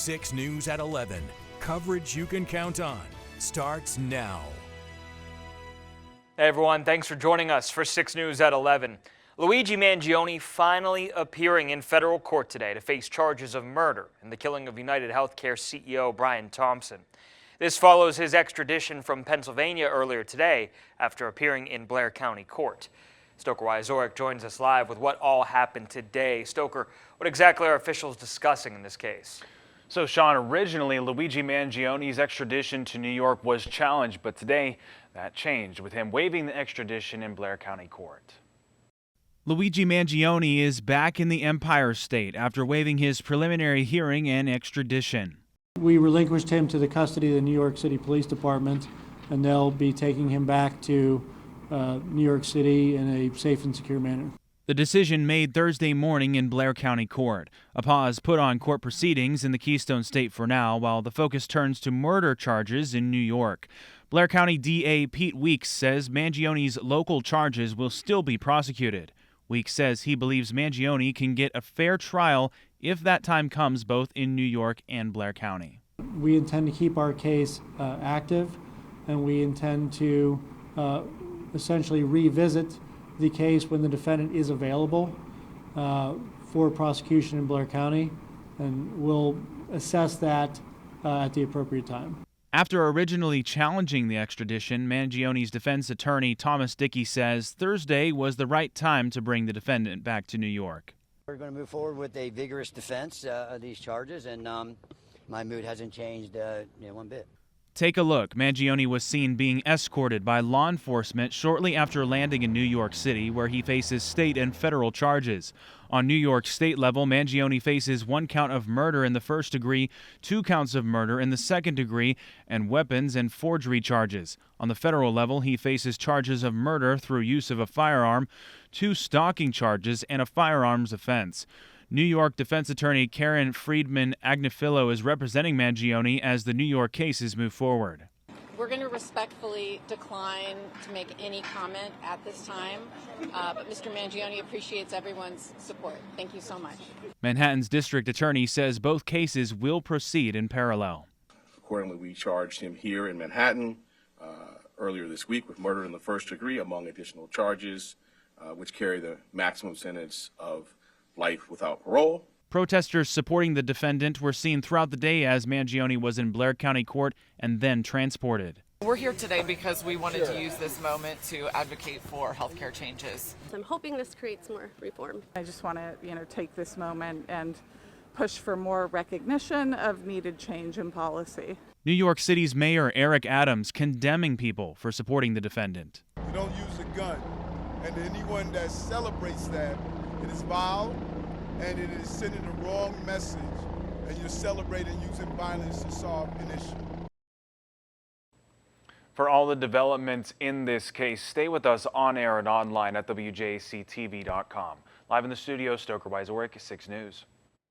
6 News at 11. Coverage you can count on starts now. Hey everyone, thanks for joining us for 6 News at 11. Luigi Mangione finally appearing in federal court today to face charges of murder in the killing of United Healthcare CEO Brian Thompson. This follows his extradition from Pennsylvania earlier today after appearing in Blair County Court. Stoker Wyzorek joins us live with what all happened today. Stoker, what exactly are officials discussing in this case? So, Sean, originally Luigi Mangione's extradition to New York was challenged, but today that changed with him waiving the extradition in Blair County Court. Luigi Mangione is back in the Empire State after waiving his preliminary hearing and extradition. We relinquished him to the custody of the New York City Police Department, and they'll be taking him back to New York City in a safe and secure manner. The decision made Thursday morning in Blair County Court. A pause put on court proceedings in the Keystone State for now, while the focus turns to murder charges in New York. Blair County DA Pete Weeks says Mangione's local charges will still be prosecuted. Weeks says he believes Mangione can get a fair trial if that time comes both in New York and Blair County. We intend to keep our case active, and we intend to essentially revisit the case when the defendant is available for prosecution in Blair County, and we'll assess that at the appropriate time. After originally challenging the extradition, Mangione's defense attorney Thomas Dickey says Thursday was the right time to bring the defendant back to New York. We're going to move forward with a vigorous defense of these charges, and my mood hasn't changed one bit. Take a look. Mangione was seen being escorted by law enforcement shortly after landing in New York City, where he faces state and federal charges. On New York state level, Mangione faces 1 count of murder in the first degree, 2 counts of murder in the second degree, and weapons and forgery charges. On the federal level, he faces charges of murder through use of a firearm, 2 stalking charges, and a firearms offense. New York defense attorney Karen Friedman Agnifilo is representing Mangione as the New York cases move forward. We're going to respectfully decline to make any comment at this time, but Mr. Mangione appreciates everyone's support. Thank you so much. Manhattan's district attorney says both cases will proceed in parallel. Accordingly, we charged him here in Manhattan earlier this week with murder in the first degree, among additional charges, which carry the maximum sentence of life without parole. Protesters supporting the defendant were seen throughout the day as Mangione was in Blair County Court and then transported. We're here today because we wanted to use this moment to advocate for healthcare changes. I'm hoping this creates more reform. I just want to, take this moment and push for more recognition of needed change in policy. New York City's Mayor Eric Adams condemning people for supporting the defendant. You don't use a gun, and anyone that celebrates that, it is vile, and it is sending the wrong message, and you're celebrating using violence to solve an issue. For all the developments in this case, stay with us on air and online at WJACTV.com. Live in the studio, Stoker Wyzorek, 6 News.